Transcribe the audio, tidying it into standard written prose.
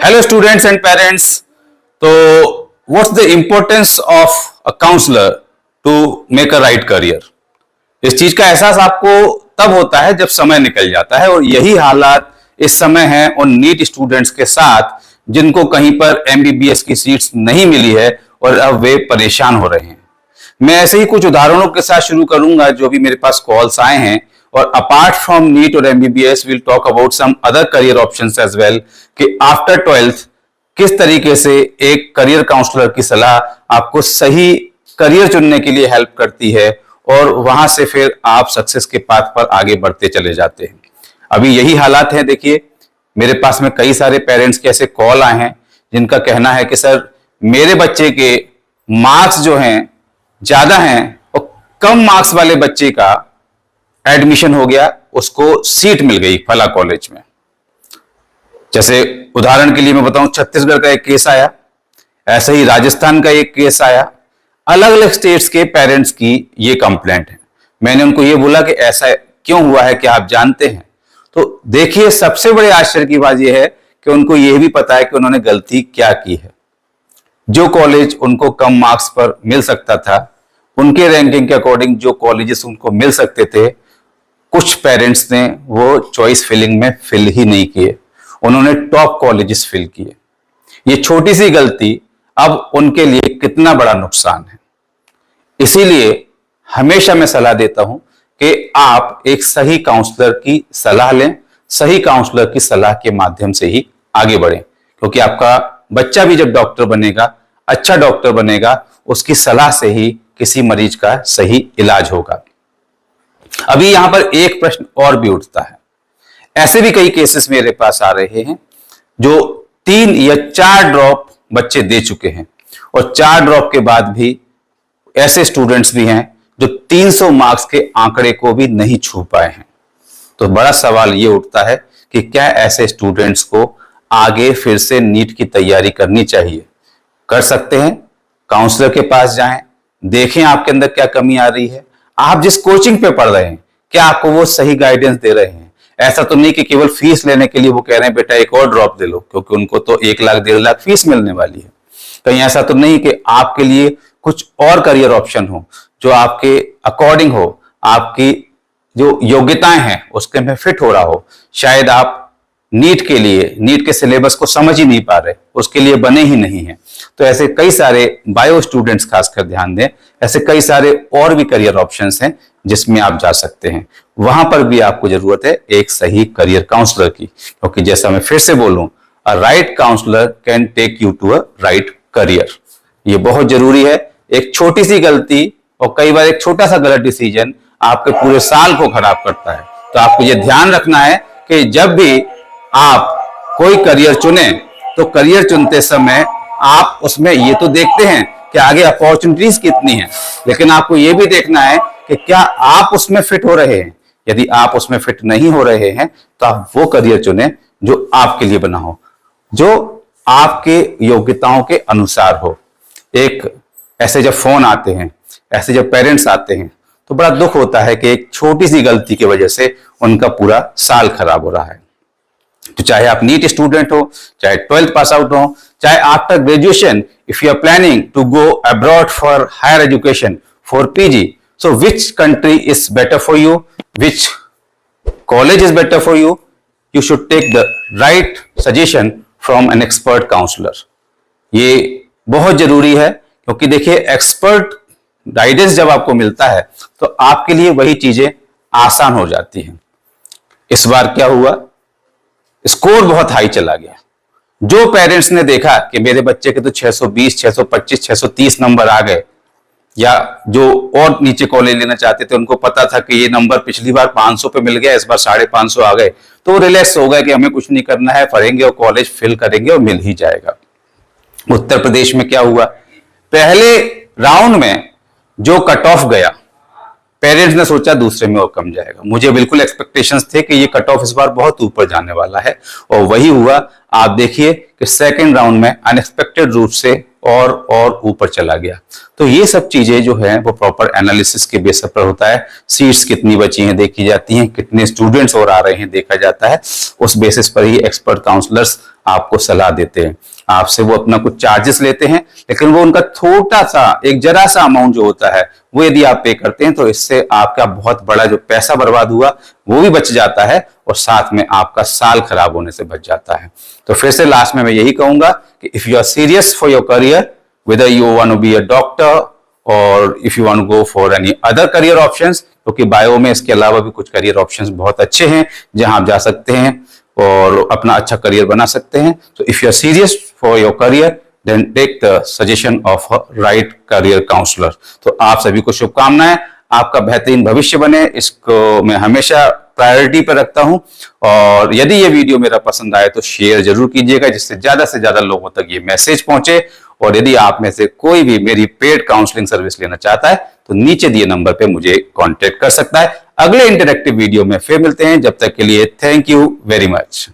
Hello students and parents. So what's the importance of a counselor to make a right career? इस चीज का एहसास आपको तब होता है जब समय निकल जाता है, और यही हालात इस समय है उन नीट स्टूडेंट्स के साथ जिनको कहीं पर एमबीबीएस की सीट्स नहीं मिली है और अब वे परेशान हो रहे हैं। मैं ऐसे ही कुछ उदाहरणों के साथ शुरू करूंगा जो भी मेरे पास कॉल्स आए हैं, और अपार्ट फ्रॉम नीट और MBBS will talk about some other career options as well, कि आफ्टर 12th किस तरीके से एक करियर काउंसलर की सलाह आपको सही करियर चुनने के लिए हेल्प करती है, और वहां से फिर आप सक्सेस के पाथ पर आगे बढ़ते चले जाते हैं। अभी यही हालात है। देखिए, मेरे पास में कई सारे पेरेंट्स के ऐसे कॉल आए हैं जिनका कहना है कि सर मेरे बच्चे के मार्क्स जो हैं ज्यादा हैं और कम मार्क्स वाले बच्चे का एडमिशन हो गया, उसको सीट मिल गई फला कॉलेज में। जैसे उदाहरण के लिए मैं बताऊं, छत्तीसगढ़ का एक केस आया, ऐसे ही राजस्थान का एक केस आया। अलग अलग स्टेट्स के पेरेंट्स की ये कंप्लेंट है। मैंने उनको ये बोला कि ऐसा क्यों हुआ है, क्या आप जानते हैं? तो देखिए, सबसे बड़े आश्चर्य की बात यह है कि उनको यह भी पता है कि उन्होंने गलती क्या की है। जो कॉलेज उनको कम मार्क्स पर मिल सकता था, उनके रैंकिंग के अकॉर्डिंग जो कॉलेजेस उनको मिल सकते थे, कुछ पेरेंट्स ने वो चॉइस फिलिंग में फिल ही नहीं किए, उन्होंने टॉप कॉलेजेस फिल किए। ये छोटी सी गलती अब उनके लिए कितना बड़ा नुकसान है। इसीलिए हमेशा मैं सलाह देता हूं कि आप एक सही काउंसलर की सलाह लें, सही काउंसलर की सलाह के माध्यम से ही आगे बढ़ें, क्योंकि आपका बच्चा भी जब डॉक्टर बनेगा, अच्छा डॉक्टर बनेगा, उसकी सलाह से ही किसी मरीज का सही इलाज होगा। अभी यहां पर एक प्रश्न और भी उठता है। ऐसे भी कई केसेस मेरे पास आ रहे हैं जो 3 या 4 ड्रॉप बच्चे दे चुके हैं, और 4 ड्रॉप के बाद भी ऐसे स्टूडेंट्स भी हैं जो 300 मार्क्स के आंकड़े को भी नहीं छू पाए हैं। तो बड़ा सवाल ये उठता है कि क्या ऐसे स्टूडेंट्स को आगे फिर से नीट की तैयारी करनी चाहिए? कर सकते हैं, काउंसलर के पास जाएं, देखें आपके अंदर क्या कमी आ रही है। आप जिस कोचिंग पे पढ़ रहे हैं, क्या आपको वो सही गाइडेंस दे रहे हैं? ऐसा तो नहीं कि केवल फीस लेने के लिए वो कह रहे हैं बेटा एक और ड्रॉप दे लो, क्योंकि उनको तो 1 लाख 1.5 लाख फीस मिलने वाली है। कहीं ऐसा तो नहीं कि आपके लिए कुछ और करियर ऑप्शन हो जो आपके अकॉर्डिंग हो, आपकी जो योग्यताएं हैं उसके में फिट हो रहा हो। शायद आप नीट के लिए, नीट के सिलेबस को समझ ही नहीं पा रहे, उसके लिए बने ही नहीं हैं। तो ऐसे कई सारे बायो स्टूडेंट्स खासकर ध्यान दें, ऐसे कई सारे और भी करियर ऑप्शंस हैं जिसमें आप जा सकते हैं। वहां पर भी आपको जरूरत है एक सही करियर काउंसलर की, क्योंकि जैसा मैं फिर से बोलूं, a right counsellor can take you to a right career. ये बहुत जरूरी है। एक छोटी सी गलती और कई बार एक छोटा सा गलत डिसीजन आपके पूरे साल को खराब करता है। तो आपको ये ध्यान रखना है कि जब भी आप कोई करियर चुने, तो करियर चुनते समय आप उसमें ये तो देखते हैं कि आगे अपॉर्चुनिटीज कितनी हैं, लेकिन आपको ये भी देखना है कि क्या आप उसमें फिट हो रहे हैं। यदि आप उसमें फिट नहीं हो रहे हैं तो आप वो करियर चुने जो आपके लिए बना हो, जो आपके योग्यताओं के अनुसार हो। एक ऐसे जब फोन आते हैं, ऐसे जब पेरेंट्स आते हैं, तो बड़ा दुख होता है कि एक छोटी सी गलती की वजह से उनका पूरा साल खराब हो रहा है। तो चाहे आप नीट स्टूडेंट हो, चाहे 12th पास आउट हो, चाहे after graduation if you are planning to go abroad for higher education for PG, so which country is better for you, which college is better for you, you should take the right suggestion from an expert counselor. ये बहुत जरूरी है, क्योंकि देखिए expert guidance जब आपको मिलता है तो आपके लिए वही चीजें आसान हो जाती हैं। इस बार क्या हुआ, स्कोर बहुत हाई चला गया। जो पेरेंट्स ने देखा कि मेरे बच्चे के तो 620, 625, 630 नंबर आ गए, या जो और नीचे कॉलेज लेना चाहते थे उनको पता था कि ये नंबर पिछली बार 500 पे मिल गया, इस बार 550 आ गए, तो वो रिलैक्स हो गए कि हमें कुछ नहीं करना है, पढ़ेंगे और कॉलेज फिल करेंगे और मिल ही जाएगा। उत्तर प्रदेश में क्या हुआ, पहले राउंड में जो कट ऑफ गया, पेरेंट्स ने सोचा दूसरे में और कम जाएगा। मुझे बिल्कुल एक्सपेक्टेशंस थे कि ये कट ऑफ इस बार बहुत ऊपर जाने वाला है, और वही हुआ। आप देखिए कि सेकंड राउंड में अनएक्सपेक्टेड रूप से और ऊपर चला गया। तो ये सब चीजें जो है वो प्रॉपर एनालिसिस के बेस पर होता है। सीट्स कितनी बची हैं देखी जाती हैं, कितने स्टूडेंट्स और आ रहे हैं देखा जाता है। उस बेसिस पर ही एक्सपर्ट काउंसलर्स आपको सलाह देते हैं। आपसे वो अपना कुछ चार्जेस लेते हैं, लेकिन वो उनका छोटा सा एक जरा सा अमाउंट जो होता है वो यदि आप पे करते हैं तो इससे आपका बहुत बड़ा जो पैसा बर्बाद हुआ वो भी बच जाता है और साथ में आपका साल खराब होने से बच जाता है। तो फिर से लास्ट में मैं यही कहूंगा कि if you are serious for your career, whether you want to be a doctor or if you want to go for any other career options, क्योंकि बायो में इसके अलावा भी कुछ करियर ऑप्शंस बहुत अच्छे हैं जहां आप जा सकते हैं और अपना अच्छा करियर बना सकते हैं। तो if you are serious for your career then take the suggestion of a right career counsellor. तो आप सभी को शुभकामनाएं, आपका बेहतरीन भविष्य बने, इसको मैं हमेशा प्रायोरिटी पर रखता हूं। और यदि ये वीडियो मेरा पसंद आए तो शेयर जरूर कीजिएगा, जिससे से ज्यादा लोगों तक ये मैसेज पहुंचे। और यदि आप में से कोई भी मेरी पेड काउंसलिंग सर्विस लेना चाहता है तो नीचे दिए नंबर पे मुझे कांटेक्ट कर सकता है। अगले इंटरेक्टिव वीडियो में फिर मिलते हैं, जब तक के लिए थैंक यू वेरी मच।